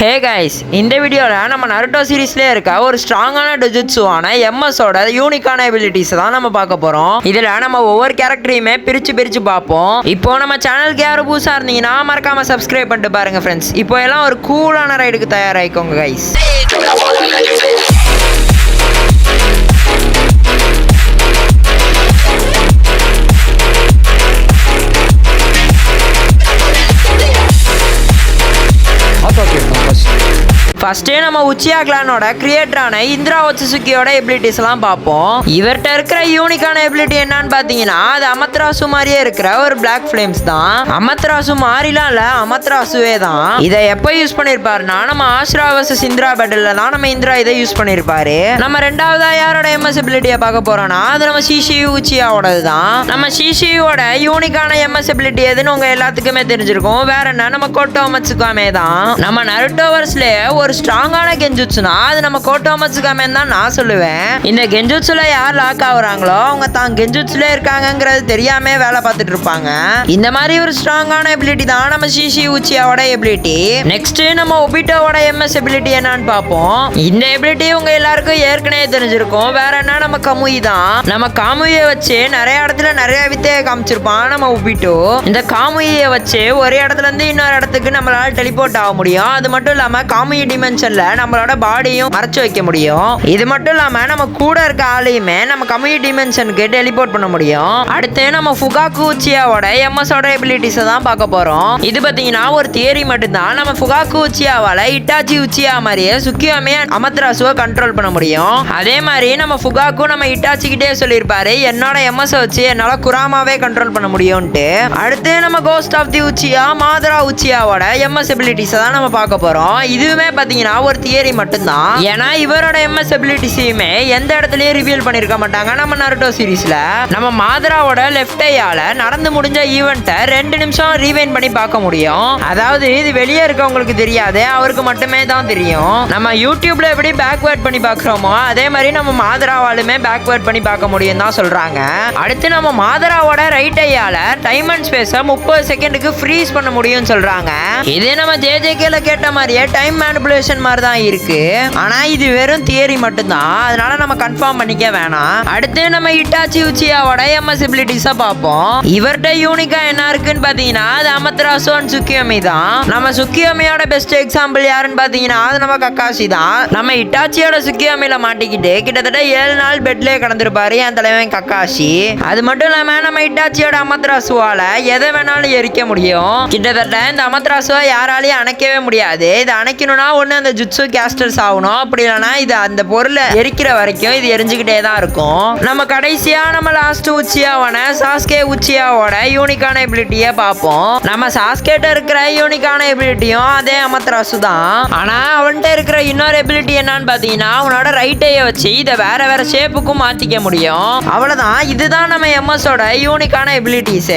Hey guys, இந்த வீடியோவில் நம்ம நருட்டோ சீரீஸ்லேயே இருக்க ஒரு ஸ்ட்ராங்கான டொஜுட்சுவான எம்எஸோட யூனிக்கான எபிலிட்டிஸ் தான் நம்ம பார்க்க போகிறோம். இதில் நம்ம ஒவ்வொரு கேரக்டரையுமே பிரித்து பார்ப்போம். இப்போ நம்ம சேனலுக்கு யாரும் புதுசாக இருந்தீங்கன்னா மறக்காமல் சப்ஸ்கிரைப் பண்ணிட்டு பாருங்க ஃப்ரெண்ட்ஸ். இப்போ எல்லாம் ஒரு கூலான ரைடுக்கு தயாராகிக்கோங்க கைஸ். ஃபர்ஸ்டே நம்ம உச்சியா கிளானோட கிரியேட்டரான இந்திரா ஒட்சுசுகியோட எபிலிட்டிஸ்லாம் பார்ப்போம். இவர்கிட்ட இருக்கிற யூனிக்கான எபிலிட்டி என்னன்னு பார்த்தீங்கன்னா அது அமத்ராசு மாதிரியே இருக்கிற ஒரு பிளாக் ஃப்ளேம்ஸ் தான். அமத்ராசு மாறிலாம் இல்லை, அமத்ராசுவே தான். இதை எப்போ யூஸ் பண்ணியிருப்பாருன்னா நம்ம ஆஷ்ரா வர்சஸ் இந்திரா பேட்டில் தான் நம்ம இந்திரா இதை யூஸ் பண்ணியிருப்பாரு. நம்ம ரெண்டாவதா யாரோட எம்எஸ் எபிலிட்டியை பார்க்க போறோம்னா அது நம்ம சிசியு உச்சியாவோடது தான். நம்ம சிசியோட யூனிக்கான எம்எஸ் எபிலிட்டி எதுன்னு உங்க எல்லாத்துக்குமே தெரிஞ்சிருக்கும். வேற என்ன, நம்ம கோட்டோ மட்சுகாமே தான். நம்ம நருட்டோ வர்ஸ்லயே ஒரு ஸ்ட்ராங்கான கெஞ்சுட்சுனா அது நம்ம கோட்டோ மட்சுகாமே தான் நான் சொல்லுவேன். இந்த கெஞ்சுட்சுல யார் லாக் ஆகுறாங்களோ அவங்க தான் கெஞ்சுட்சுல இருக்காங்கிறது தெரியாம வேலை பார்த்துட்டு இருப்பாங்க. இந்த மாதிரி ஒரு ஸ்ட்ராங்கான எபிலிட்டி தான் நம்ம சிசி உச்சியாவோட எபிலிட்டி. நெக்ஸ்ட் நம்ம ஒபிட்டோவோட எம்எஸ் எபிலிட்டி என்னன்னு பார்ப்போம். இந்த எபிலிட்டி உங்க எல்லாருக்கும் ஏற்கனவே தெரிஞ்சிருக்கும். வேற என்ன, நம்ம கமுயி தான். நம்ம காமுயை வச்சு நிறைய இடத்துல நிறைய வித்தையை காமிச்சிருப்பான் நம்ம ஒபிட்டோ. இந்த காமுயை வச்சு ஒரு இடத்துல இருந்து இன்னொரு இடத்துக்கு நம்மளால டெலிபோர்ட் ஆக முடியும். அது மட்டும் இல்லாம காமுயி டிமென்ஷன்ல நம்மளோட பாடியும் மறைச்சு வைக்க முடியும். இது மட்டும் இல்லாம நம்ம கூட இருக்க ஆளையுமே நம்ம கமுயி டிமென்ஷனுக்கு டெலிபோர்ட் பண்ண முடியும். அடுத்து நம்ம ஃபுகாக்கு உச்சியாவோட எம்எஸோட எபிலிட்டிஸ் தான் பார்க்க போறோம். இது பாத்தீங்கன்னா ஒரு தியரி மட்டும்தான். நம்ம ஃபுகாக்கு உச்சியாவால இட்டாச்சி உச்சியா மாதிரியே சுக்கியோமே அமத்ராசுவை கண்ட்ரோல் பண்ண முடியும். அதே மாதிரி நம்ம ஃபுகாக்கு நம்ம இட்டாச்சி கிட்டே சொல்லியிருப்பாரு என்னோட எம்எஸ் வச்சு என்னால குராமாவே கண்ட்ரோல் பண்ண முடியும்ட்டு. அடுத்து நம்ம கோஸ்ட் ஆஃப் தி உச்சியா மாதரா உச்சியாவோட எம்எஸ் எபிலிட்டிஸ் தான் நம்ம பார்க்க போறோம். இதுவுமே பாத்தீங்கன்னா ஒரு தியரி மட்டும்தான். ஏன்னா இவரோட எம்எஸ் எபிலிட்டிஸையுமே எந்த இடத்துலயும் ரிவீல் பண்ணிருக்க மாட்டாங்க நம்ம நருட்டோ சீரீஸ்ல. நம்ம மாதராவோட லெஃப்ட் ஐயால நடந்து முடிஞ்ச ஈவெண்ட்டை 2 நிமிஷம் ரீவைண்ட் பண்ணி பார்க்க முடியும். அதாவது இது வெளியே இருக்கவங்களுக்கு தெரியாது, அவருக்கு மட்டுமே தான் தெரியும். நம்ம யூடியூப்ல எப்படி பேக்வேர்ட் பண்ணி பார்க்குறோமோ அதே மாதிரி நம்ம மாதராவாலுமே பேக்வேர்ட் பண்ணி பார்க்க முடியும் தான் சொல்றாங்க. அடுத்து நம்ம மாதராவோட ரைட் ஐயால டைம் அண்ட் ஸ்பேஸை 30 செகண்டுக்கு ஃப்ரீஸ் பண்ண முடியும்னு சொல்றாங்க. இதே நம்ம ஜேஜேகேல கேட்ட மாதிரியே டைம் மேனிபுலேஷன் மாதிரி தான் இருக்கு. ஆனா இது வெறும் தியரி மட்டும்தான், அதனால நம்ம கன்ஃபார்ம் பண்ணிக்க வேணாம். அடுத்து நம்ம இட்டாச்சி உச்சியாவோட எம்எஸ் எபிலிட்டிஸை பார்ப்போம். இவர்கிட்ட யூனிக்கா என்ன இருக்குன்னு பாத்தீங்கன்னா அது அமத்ராசு அண்ட் சுக்கியோமி தான். நம்ம சுக்கியோமியோட பெஸ்ட் எக்ஸாம்பிள் யாருன்னு பாத்தீங்கன்னா அது நம்ம கக்காஷி தான். நம்ம இட்டாச்சியோட சுக்கியோமியில மாட்டிக்கிட்டு கிட்டத்தட்ட 7 நாள் பெட்லேயே கடந்திருப்பாரு என் தலைவன் கக்காஷி. அது மட்டும் இல்லாம நம்ம இட்டாச்சியோட அமத்ராசுவால எதை வேணாலும் எரிக்க முடியும். கிட்டத்தட்ட இந்த அமத்ராசுவை யாராலையும் அணைக்கவே முடியாது. இதை அணைக்கணும்னா ஒண்ணு அந்த ஜுட்சு கேஸ்டர்ஸ் ஆகணும், அப்படி இல்லைன்னா இது அந்த பொருளை எரிக்கிற வரைக்கும் இது எரிஞ்சுக்கிட்டே தான் இருக்கும். நம்ம கடைசியா நம்ம லாஸ்ட் உச்சியாவான சாஸ்கே உச்சியாவோட யூனிக்கான எபிலிட்டியை பார்ப்போம். நம்ம சாஸ்கேட்ட இருக்கிற யூனிக்கான எபிலிட்டியும் அதே அமத்ராசு தான். ஆனா அவன்கிட்ட இருக்கிற இன்னொரு எபிலிட்டி என்னன்னு பாத்தீங்கன்னா அவனோட ரைட் ஐயை வச்சு இதை வேற வேற ஷேப்புக்கும் மாத்திக்க முடியும். அவ்வளவுதான், இதுதான் நம்ம எம்எஸோட யூனிக்கான எபிலிட்டிஸ்.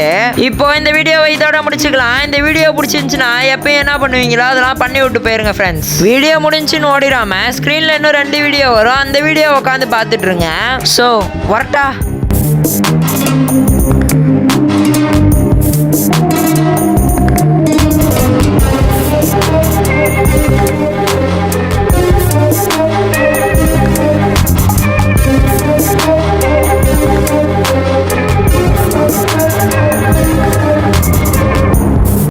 இப்போ இந்த வீடியோவை இதோட முடிச்சுக்கலாம். இந்த வீடியோ பிடிச்சிருந்துச்சுன்னா எப்பயும் என்ன பண்ணுவீங்களோ அதெல்லாம் பண்ணி விட்டு போயிருங்க ஃப்ரெண்ட்ஸ். வீடியோ முடிஞ்சுன்னு ஓடிடாம ஸ்கிரீன்ல இன்னும் 2 வீடியோ வரும், அந்த வீடியோ உட்காந்து பார்த்துட்டு இருங்க. ஸோ வரட்டா.